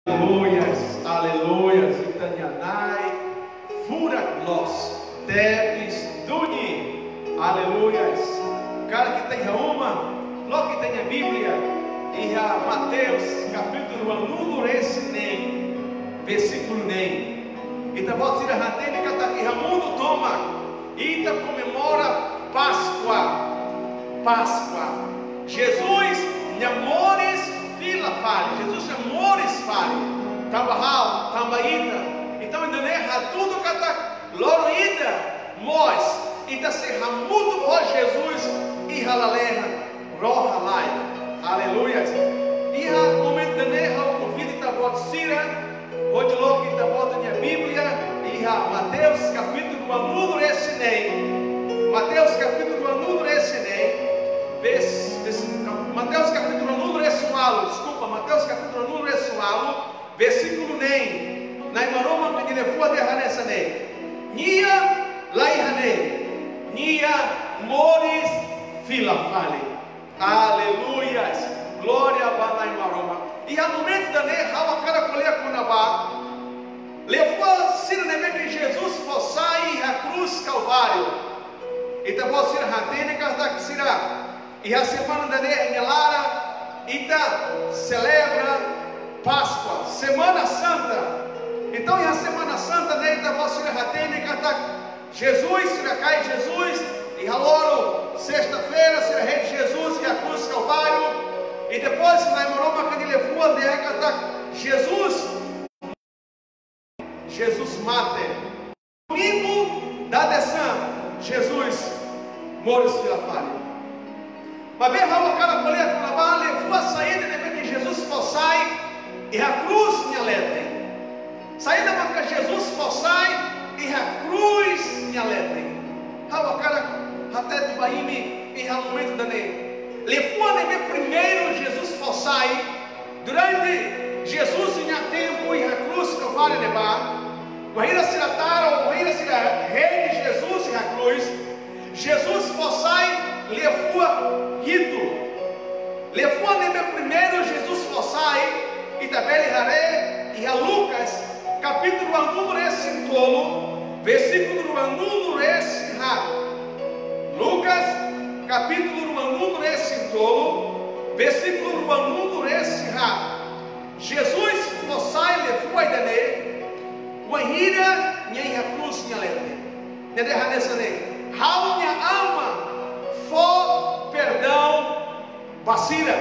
Aleluias, aleluias, Itanhanai, Furaglos, Tebes, Duni, aleluias. Cara que tenha uma, logo que tenha Bíblia, e a Mateus, capítulo 1, nem, versículo nem. Então pode ser a ratene que está aqui, Ramundo toma, e comemora Páscoa. Jesus, Nhamores, Fila Fale, Jesus Nhamores Fale, Tabahal, Tambaída, então ainda nem tudo que está Loroída, Mós, e está se Ramundo, ó Jesus, e Halaleha, Rohalai, aleluias. E a momento de Neha, o convite está bota Sira, onde logo que está bota minha Bíblia, e a Mateus capítulo 1, esse nem, Mateus capítulo 1, esse nem. Mateus capítulo 1, Mateus capítulo 1, versículo nem. Na imaroma que ele foi derrar nessa nem. Nia laihane, nia mores filafale. Aleluias. Glória a imaroma. E a momento da nem, a cara colher com nabá. Levou sira neme que Jesus fosse a cruz Calvário. E também sira hatene que sira. E a semana da Nelara, Ita celebra Páscoa, Semana Santa. Então, a Semana Santa, Neita Vossira Ratene, Jesus, será cai Jesus, e Haloro, sexta-feira, será rei de Jesus, e a cruz Calvário. E depois, na Imoroma, que ele levou, Jesus mate. Domingo da Deção, Jesus, Mores Filafale. Mas bem, a cara colher com a bala, levou a saída de que Jesus fossai e a cruz me aletem. Saída para que Jesus fossai e a cruz me aletem. A cara até de Baime e a momento da nele. Levou a neve primeiro Jesus fossai, durante Jesus tinha tempo e a cruz que vai levar. O rei da Siratara, o rei da Siratara, rei de Jesus e a cruz. Jesus fossai, levou rito, levou a neve primeiro Jesus fossai, e também Haré e a Lucas, capítulo 1, esse tolo, versículo 1, esse ha. Lucas, capítulo 1, esse tolo, versículo 1, esse ha. Jesus fossai, levou a dene, o anhira, minha cruz, minha lete, ne derra nessa ne. How minha alma for perdão Basira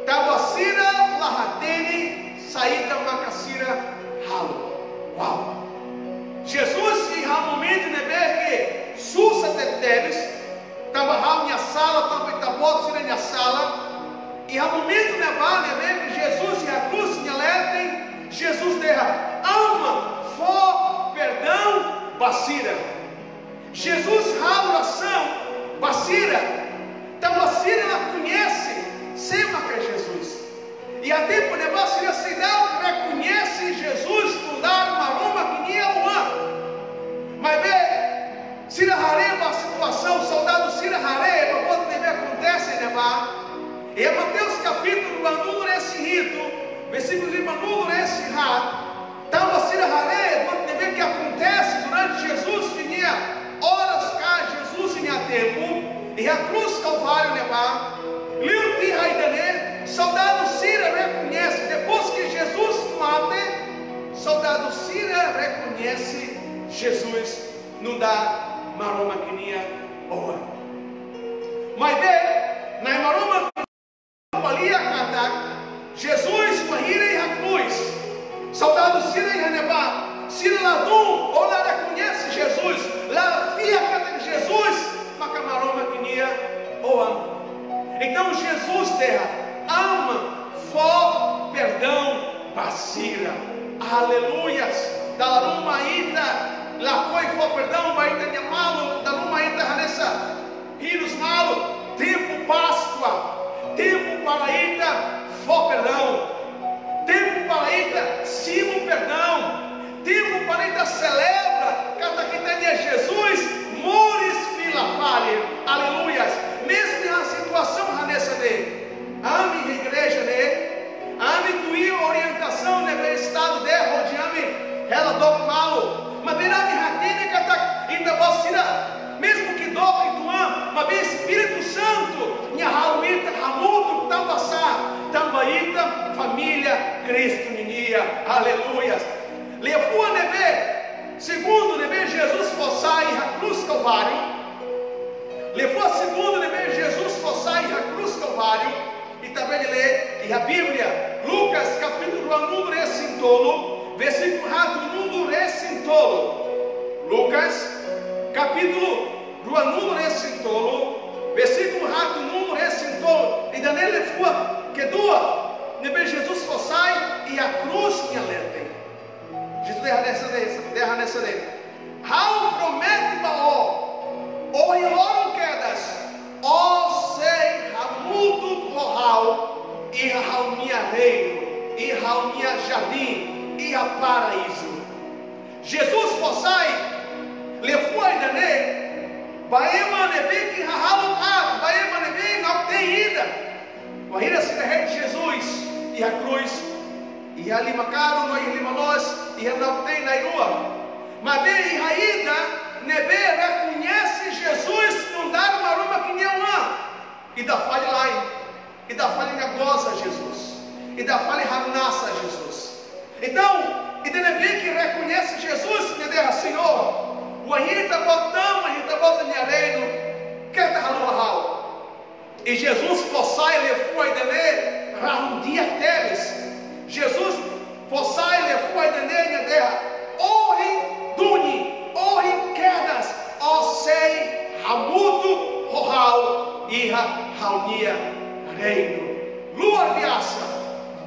Tabasira Lahatene Saída Macacira Halo. Uau! Jesus e há momento né que Sussa Teteres Tabahal minha sala Também Tabosira minha sala. E há momento né que Jesus e a cruz minha letem Jesus derra alma for perdão Basira. Jesus a oração Basira. Então Basira ela conhece sempre que é Jesus. E a tempo de Basira se não reconhece Jesus por dar uma Roma que nem é uma. Mas vê, Sira Hareba a situação, o soldado Sira Hareba, quando também acontece, né? E é Mateus capítulo 1, esse rito, versículo 1, esse rato. Então Basira Hareba, quando também que acontece durante Jesus, tinha horas cá Jesus tinha tempo. E a cruz Calvário levar, Liuti Haidane, soldado Sira reconhece, depois que Jesus mate, soldado Sira reconhece Jesus, não dá maroma que nem boa. Mas vê, na maroma ali a cantar, Jesus marira e a cruz, soldado Sira e Hanebá, Sira Ladum, ou lá reconhece Jesus, lá via canta Jesus. Macamaroma que nia ou ama. Então Jesus terra ama, for perdão, Basira. Aleluias. Dalaruma ita, lá foi for perdão, vai ter malo, dalaruma ita hanessa, riros malo, tempo Páscoa, tempo para ita, for perdão, tempo para ita, simo perdão, tempo para ita celebra, cada que tem Jesus, mores Filafale, aleluias. Mesmo na situação nessa de ame a igreja, né? Ame tua orientação, né? família Cristo ninia, aleluia. Levou nebe, segundo nebe Jesus fossai a cruz Calvário. Levou segundo nebe Jesus fossai a cruz Calvário. E também lê, e a Bíblia, Lucas capítulo 1 número sintolo, versículo 4 número sintolo. Lucas capítulo 1 número sintolo, versículo 4 número sintolo. E daí ele foi que doa, nebe Jesus fossai e a cruz em alerte. Jesus derra nessa lei. How promete Baal, o ilorum quedas, o sei hamudo rohal, e raunha reino, e raunha jardim, e a paraíso. Jesus fossai, levou a idane, baema nebe que rahalokad, baema nebe não tem ida. A ida se derrete Jesus e a cruz. E ali macaro, nós limanos, e não tem na rua. Mas bem, a ida, nebe reconhece Jesus, não dá uma ruma que nem uma. E da falha lá, e da falha negosa Jesus, e da falha ramnaça Jesus. Então, e de nebe que reconhece Jesus, me der Senhor, o ainda botamos, a gente bota em reino, que está halorral. E Jesus fossai levou a idane, um dia teles. Jesus fossai levou a idane em terra, ori duni, ori quedas, ó sei hamudo rohal, iha haunia reino. Lua viaça,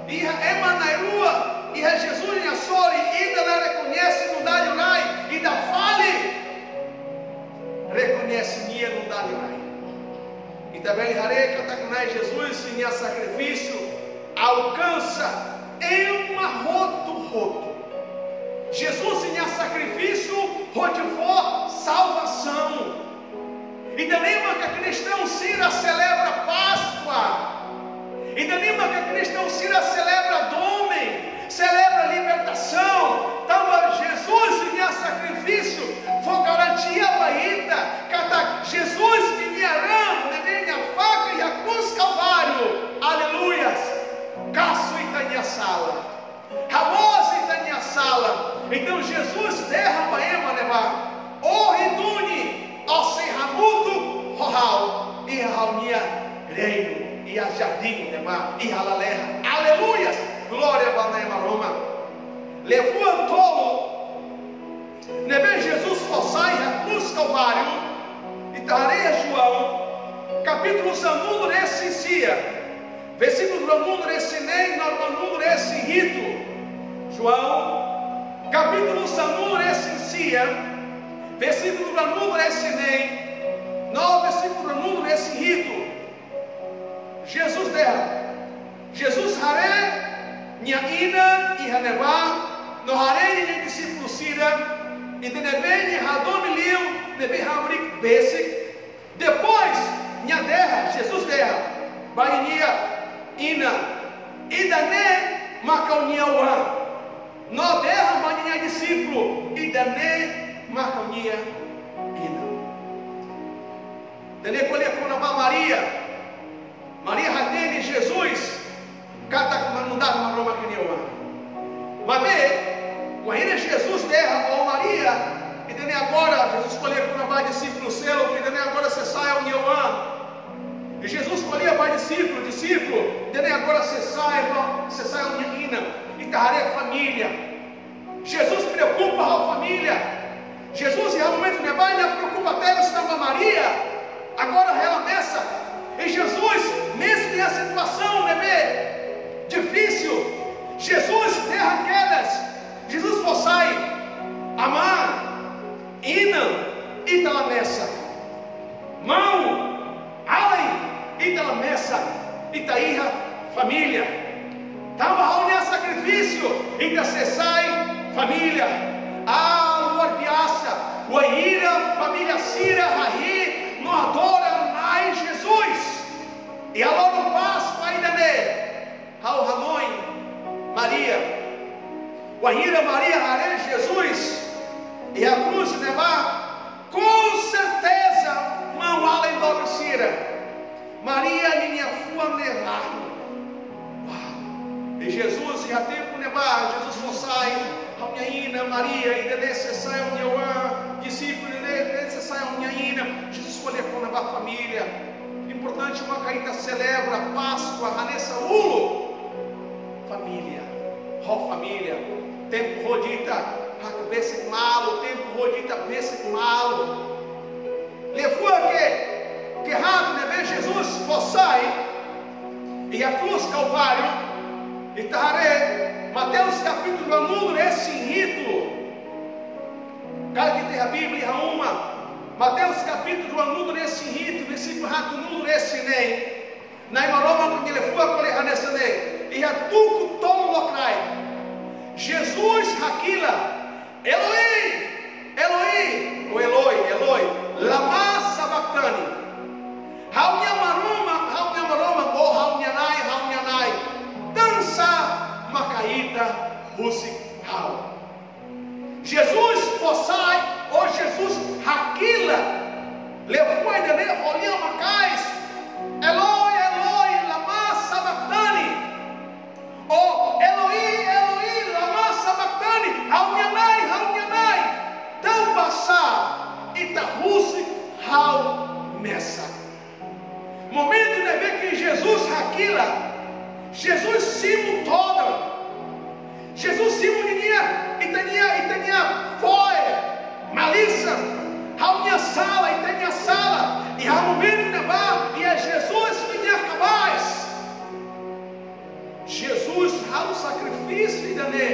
iha emanairua, iha Jesus em açori, ida não reconhece no dá rai, ida fale, reconhece nia no dá rai. E também harei que Jesus em sacrifício alcança em uma roto. Jesus em sacrifício rotivou salvação. E da lembra que a cristão Cira celebra Páscoa. E da lembra que a cristão Cira celebra Domem, celebra libertação. Então Jesus em sacrifício foi garantia baíta. Cada Jesus vinha ramo, a faca e a cruz Calvário. Aleluias. Caço e tanha sala. Ramosa e tanha sala. Então Jesus derrama ema levar. O riduni, ao sem ramudo, rohal, e a raunia reino, e a jardim levar, e a lalerra. Aleluias. Glória a Banema Roma. Levantou nebe Jesus fossai a cruz Calvário. E tareia João, capítulo 1 recensia. Versículo número esse nem, número esse rito. João, capítulo 1 recensia. Versículo número esse nem, não versículo número esse rito. Jesus dela. Jesus haré, minha ina e hanevá, no haré e discípulo sira, e de nebe e radomiliu, nebe hamrik basic. Depois, minha terra, Jesus terra, bainia. Ina, idane macaunia wan, no derra maninha discípulo, idane macaunia ina. Dane colhe com a Maria Radene Jesus, cata não dá uma Roma que nem wan. Mas bem, quando Jesus derra ou Maria, e dane agora Jesus colhe com a discípulo seu, e dane agora se sai ao Nioan. E Jesus escolhia para discípulo, dele agora você sai a menina, e taré a família. Jesus preocupa a família. Jesus realmente não vai, não preocupa até estava Maria. Agora ela nessa. E Jesus, mesmo em a situação, né, difícil, Jesus terra quedas. Jesus fossai amar, inam, italamessa, mão, além. Ita mesa, Itaíra, família. Tava a sacrifício, Ita cessai, família. Ah, lua piaça, Uaíra, família Cira, Raí, não adora mais Jesus. E a logo Páscoa ainda né, ao Ramon, Maria, Uaíra, Maria, Haré, Jesus, e a cruz levar, com certeza, mão além do Cira. Maria minha fua nevar. E Jesus, e a tempo nebar, Jesus fossai, a minha ina, Maria, e de necessário a minha discípulo, e de necessário a minha ina, Jesus escolheu com a família. Importante, uma caída celebra a Páscoa, a nessa família, família, tempo rodita, a cabeça malo, tempo rodita, cabeça malo. Levou que errado, né? Jesus fossai, e a cruz Calvário, e taré, Mateus capítulo 1, esse rito, cara que tem a Bíblia, uma, Mateus capítulo 1, esse rito, versículo 1, esse nem, na Roma, porque ele foi a colher nessa nem, e a tudo todo locrai, Jesus, aquila, Eloi, Eloi, o Eloi, lama sabachthani, haunia maroma, ou haunianai, dança macaíta, musical. Jesus fossai, ou Jesus aquila, levou a dele, rolinha macais, Eloi, Eloi, lama sabachthani, ou Eloi, lama sabachthani, haunianai, tão passar, itahusi, hau messa. Momento de ver que Jesus aquila, Jesus simu todo, Jesus simu itania foi, malícia, a minha sala, itania sala, e há momento de bar, e é Jesus que me acabais. Jesus, há o sacrifício da ne,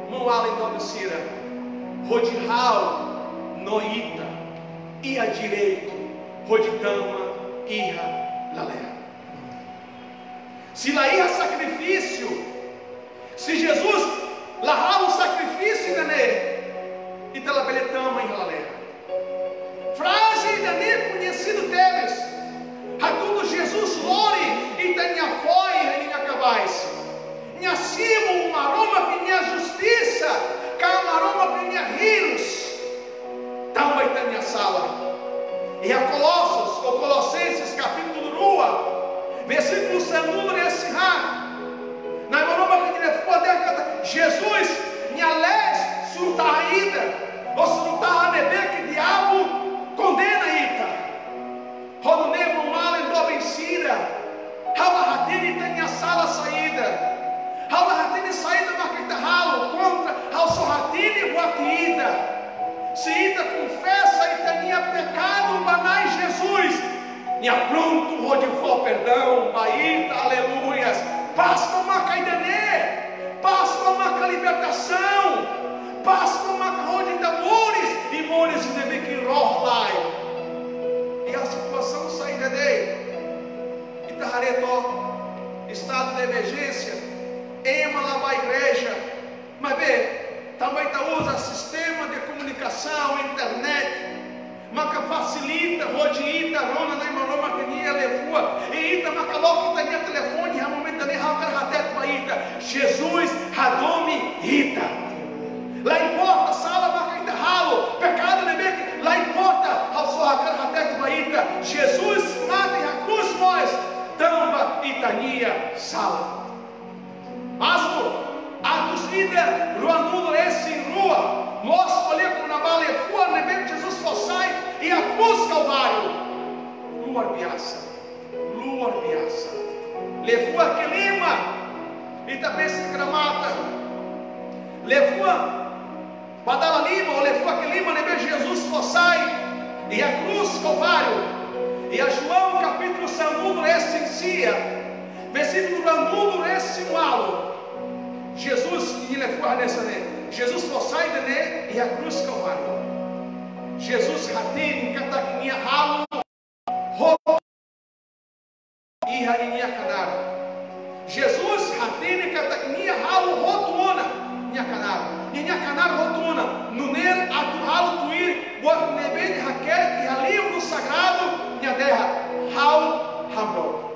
moala e nobicira, rodihal, noita, ia direito, rodidama, ia lalé. Se lá ia sacrifício, se Jesus lá o sacrifício da ne, e tela beletama em lalé. Frase da ne conhecido deles, a tudo Jesus lore e tenha foi e minha cabais. Minha cimo uma aroma que minha justiça, calma aroma que minha rios, também tem minha sala. E a Colossos, ou Colossenses, capítulo 2, versículo 2, esse na aroma que ele foi Jesus, minha lei, surtaída, ou surtar nebe que diabo condena ita. Rodo nebo mal e do vencida. Hala hatini tem a sala saída. Hala hatini saída maquita ralo contra ao sorratini guatida. Se ita confessa e tinha pecado, banai Jesus. E pronto, rodifó perdão, baíta, aleluias. Páscoa maca idané. Páscoa maca libertação. Páscoa maca rode de amores. E mores deve que rohlai. E a situação saída dele. Itaharetó, estado de emergência. Ema lá para a igreja. Mas vê. Também usa sistema de comunicação, internet, maca facilita, rodita, rona, na imaroma que ninha levua, e ita macaló que tinha telefone, a momento nem racar ratet baita, Jesus, radome, ita. Lá importa, sala maca ita ralo, pecado nebeque, lá importa, ao só racar ratet baita, Jesus mata e a cruz nós, tamba, itania, sala. Masmo, Atos líder, Ruanulo esse em rua, mostra ali com na bala e rua, nebem Jesus fossai e a cruz Calvário. Luar biasa, levou a Quelima e também se gramata, levou a Badala Lima, ou levou a Quelima, nebem Jesus fossai e a cruz Calvário. E a João capítulo 2, essencia, versículo 2, esse malo. Jesus, e ele foi nessa né? Jesus fossai de né? E a cruz Calvário. Jesus ratin katakinia halo e rainha canar. Jesus ratin katakinia halo rotuona minha canar rotuona no ner atual tuir o neben haker e a livro sagrado minha terra hal hamro.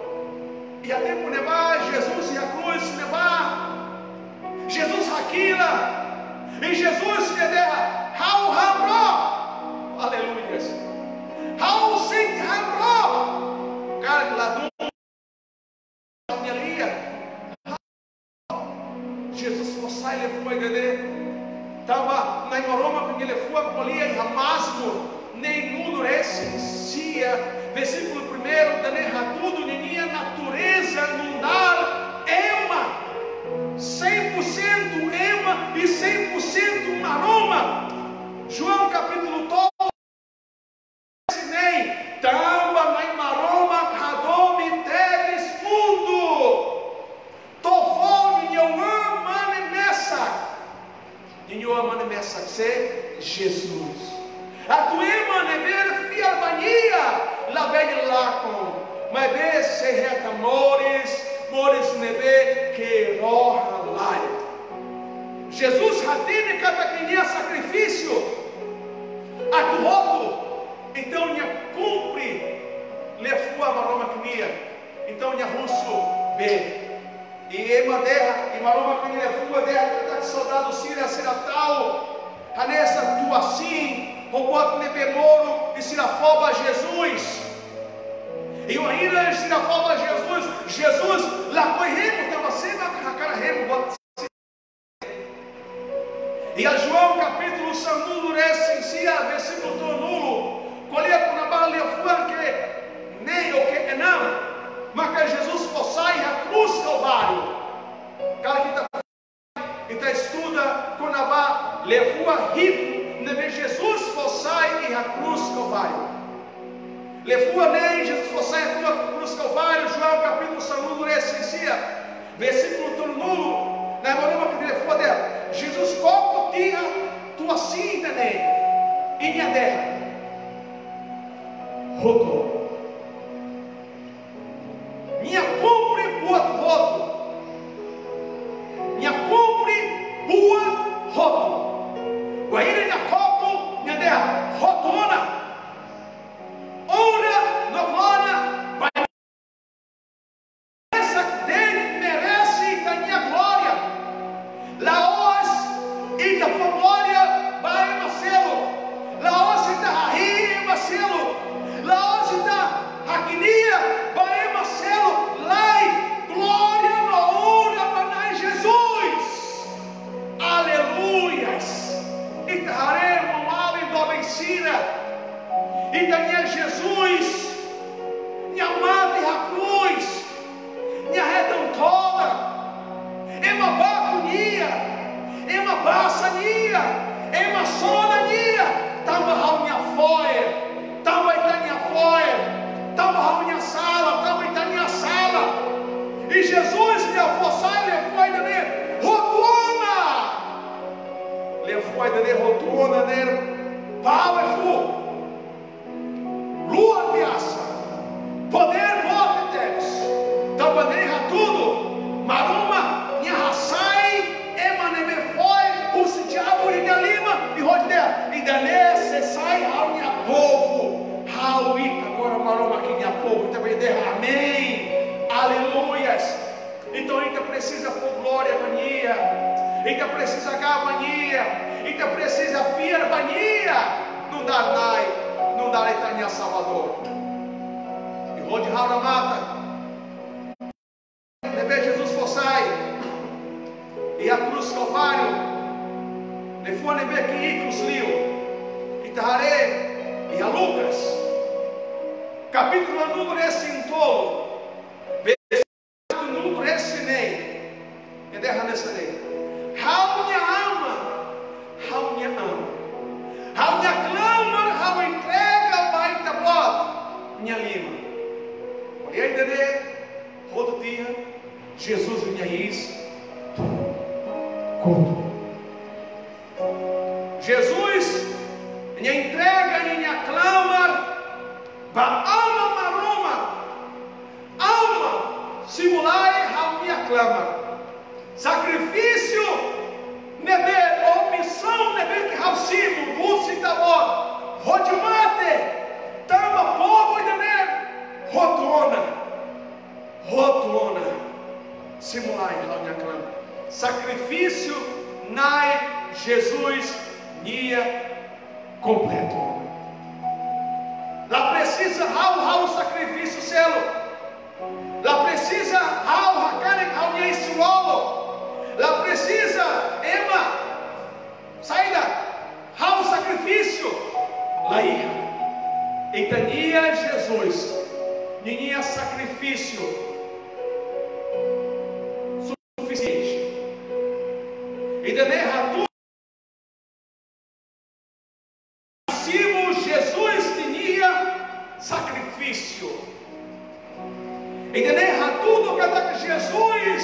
E a tempo nevar Jesus e a cruz nevar Jesus aquila, e Jesus que derra, how hamro, aleluia, how sing hamro, cara lá do minha lia, Jesus fossai levou dele. Estava na Roma que ele foi a colher e ramasmo nem endurecia. Versículo 1, danerra tudo, nem natureza não dar ema. 100% ema e 100% maroma. João capítulo 12. Tamba na maroma radome teres mundo. Tovone eu amo nessa. E eu amo nessa que Jesus. A tua irmã é ver fiarbania, la velha lá com, mas ver se reta mores nebe que roha lá. Jesus radine cataquinia sacrifício, a tu roto, então nha cumpre, lefua maroma quinia, então nha russo be. E ema derra, e maroma quinia lefua derra, que soldado síria será tal, a nessa tu assim. Roubou nebemoro e sirafoba a Jesus. E o ainda sirafoba a Jesus. Jesus lá foi remo, estava sendo a cara remo. E a João capítulo sandulo ressencia, versículo nulo. Colher na bala lefua que nem o que não. Mas que Jesus possai a cruz calvário. Cara que está estuda com a bala lefua rico. Jesus fossai e a cruz calvário. Levou nem Jesus fossai e a cruz calvário. João capítulo saludo essencia. Versículo nulo. Na maroma que levou dela. Jesus como tinha tu assim também. E minha terra. Roto. Minha cumpre boa voto. Minha cumpre boa roto. Guaíra na copo, minha terra, rotona, honra, na glória, vai. Essa dele merece da minha glória, laos e da sua glória, vai Marcelo, laos e da rainha Marcelo, laos e da ragnia, vai Marcelo, lai, glória, na honra, vai Jesus, aleluias. E taremos mal e do vencida. E Daniel Jesus, minha amada a cruz, minha redentora, é uma bacunia, é uma baçania, é uma sonania. Tava a minha foia, tava a minha foia, tava a minha sala, tava a minha sala. E Jesus me afossar e levou ainda nele, rotuna. Levou ainda nele, rotuna nele, powerful. Lua ameaça, poder morte Deus, da bandeira tudo, maruma, minha raçai, emaneme foi, o diabo e minha lima, e rodeia, e danese sai, ao minha povo, ao ita, agora maruma aqui, minha povo, também der, amém, aleluias. Então ainda precisa por glória, mania, ainda precisa gavania, ainda precisa fia, mania, não dá nada. Não dá etania Salvador. E Rode Raura mata. Leve Jesus fossai. E a cruz Calvário. Levou nebe que Icos liu. E Taré. E a Lucas. Capítulo número esse em todo. Versículo número esse nem. E derra nessa lei. How minha ama. How minha ama. How minha clama. How entrega vai tabot. Minha lima. Olha aí dele. Todo dia. Jesus minha is. Como? Jesus minha entrega, minha clama. Ba ama maroma. Alma. Simulai how minha clama. Sacrifício. Nebe, omissão, nebe que raucimo, russo e tabor. Rodimate, tama povo e daner, rotona, simulai, minha clã, sacrifício, nai, Jesus, nia, completo. Lá precisa, o sacrifício, selo, lá precisa, hakane, nia, isuolo, lá precisa, sacrifício suficiente. E de tudo Jesus tinha sacrifício. E de tudo que Jesus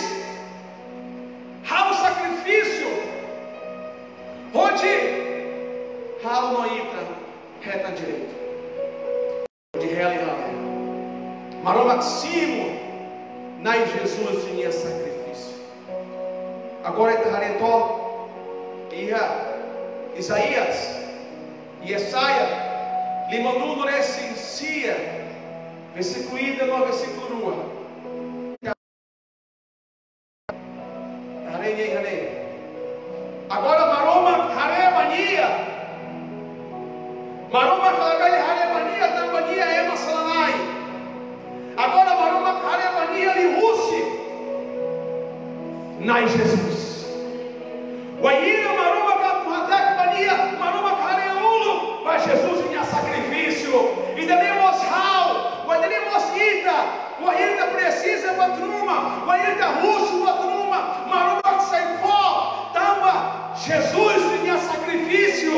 há o sacrifício onde há o noita reta direito de real e galera mas o máximo na Jesus tinha sacrifício. Agora Taharetó e Isaías e Esaia limanudo ressencia versículo 1 versículo 2. Agora maroma harebania harebania tambania ema salanai. Agora maroma harebania lihusi na Jesus. Waira maroma kapuhadak bania maroma hareulu vai Jesus em sacrifício. E devemos hal, vai devemos ida, waira precisa batruma, waira russo batruma, maroma sai fó, tamba Jesus em sacrifício.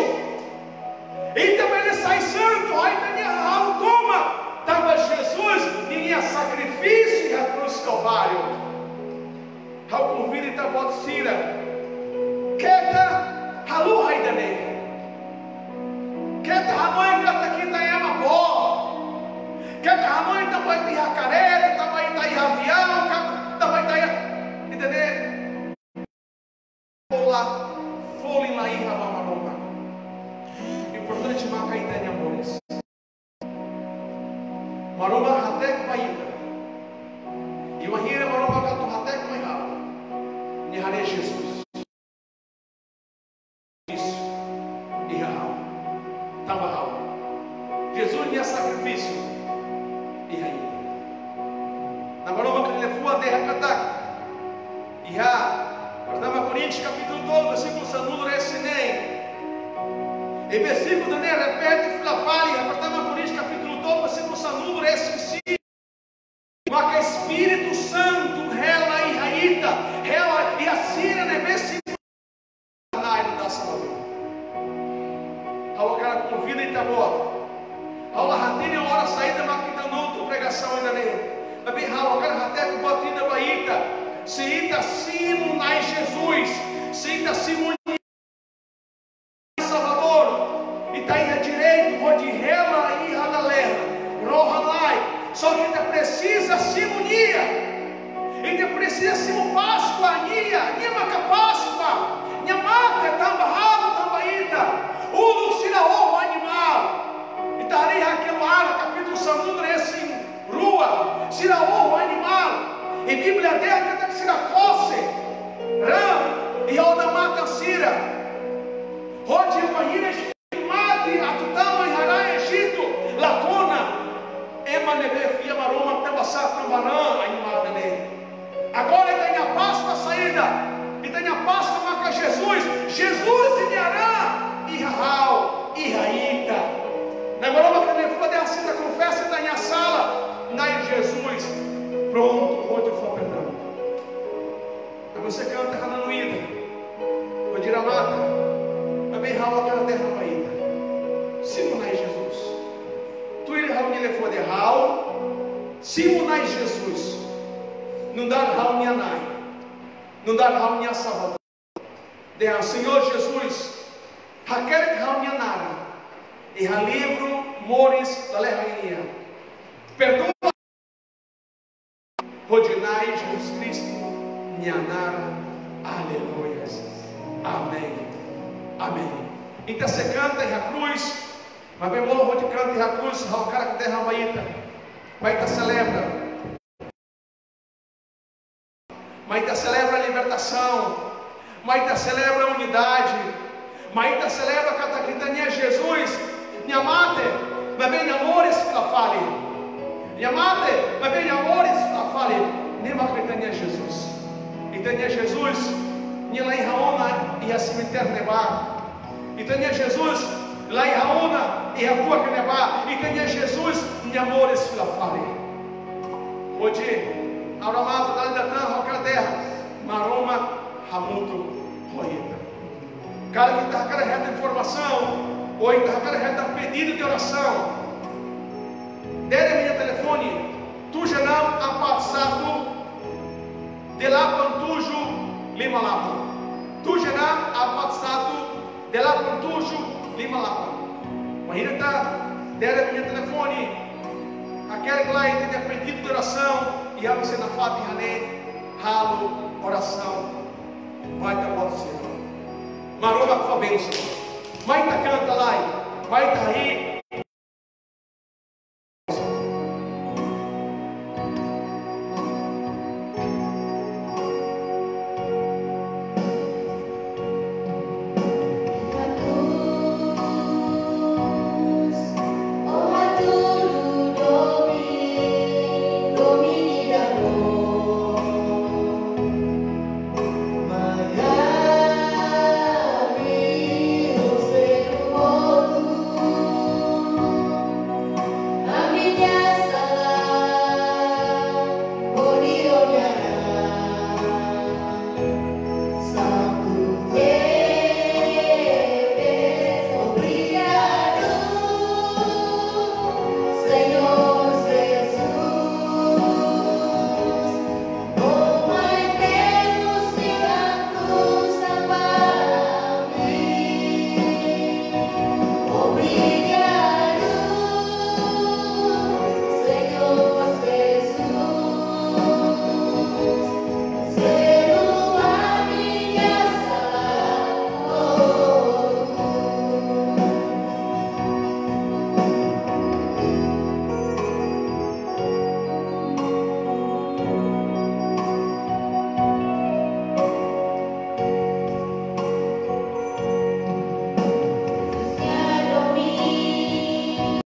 E também ele sai santo, aí tem a toma, tamba Jesus em sacrifício e a cruz Calvário. Ao convite da Botsira, Keta Halu Haidane, Keta Hamoi Katakita Yamabó, Keta Hamoi também tem jacaré, também tem avião, também tem. Entendeu? Olá, Foli Lai Rabamaroma. Importante marca ainda em amores. Maroma Hatek Paida. E uma hira Maroma Gato Hatek Paida. Nihare Jesus. Isso. Nihao. Tamahao. Jesus tinha sacrifício. E ainda. Na Maroma que ele levou a terra Katak. E a. Guardava Coríntios capítulo 12, versículo sanudo Ressinei. E versículo de repete Filafali, Guardava Coríntios capítulo 12, versículo sanudo Ressinei. Marca Espírito Santo, Rela e Raíta, Rela e a Síria, né? Versículo da Salvador. Ao cara convida e tá bom. Ao Lahatina, a hora saída, Maquita Nuto, pregação ainda nem. Mas bem, ao cara Rateco, Botina Baíta. Se ita simo na Jesus, se ita simo Salvador, e tá aí a direito, onde rela e ralalerra, rohanai, só que ainda precisa simonia, ainda precisa simo Páscoa, nia maca Páscoa, nia mata, tamba ralo, tamba ida, ulu sira ovo animal, e tá aí aquele ar, capítulo segundo, esse rua, sira ovo animal. E Bíblia dela que se coce, ram e onda mata sira. Onde imagina mate a tutama e hará Egito, lacuna, emanebe fia maroma tabassar tambaran animada nele. Agora ele tem a Páscoa saída, e tem a Páscoa marca Jesus e Arã e Rahal e Raíta. Na maroma que ele pode assim da confessa está em sala, na Jesus. Pronto, onde for perdão. Aí você canta Hananuída, onde irá mata, mas bem ralo aquela terra paída. Simonai Jesus. Tu irá ralo ele for de ralo, Simonai Jesus. Não dá ralo minha nai, não dá ralo minha Salvador. De Senhor Jesus, Raquel ralo minha nara, e livro mores da lerrainha. Perdoa. Rodinai Jesus Cristo, Nhanara, aleluia, amém, amém. Então você canta e a cruz, mas bem bom, onde canta e a cruz, o cara que derrama ita, vai estar celebra, vai estar celebra a libertação, vai estar celebra a unidade, vai estar celebra a cataquitania Jesus, Nhamate, mas bem amores que ela fale. Yamate, mas bem amores, a fale, nem uma cretania Jesus. E tenia Jesus, nem lá em Raona e a cemitério nebar. E tenia Jesus, lá em Raona e a rua que nebar. E tenia Jesus, nem amores, a fale. Hoje, Auramata, Dalidatã, Rocaderra, Maroma, Ramuto, Roita. Cara que está carregando informação, ou está carregando pedido de oração. Dere minha telefone, tu já não há passado de lá Pantujo, Lima Lapa. Tu já não há passado de lá Pantujo, Lima Lapa. Mas ainda está, dere minha telefone, aquele que lá tem pedido de oração, e a você na fata e rané, ralo, oração, vai ter voto Senhor. Maroma com a bênção. Vai tá canta lá, vai tá aí.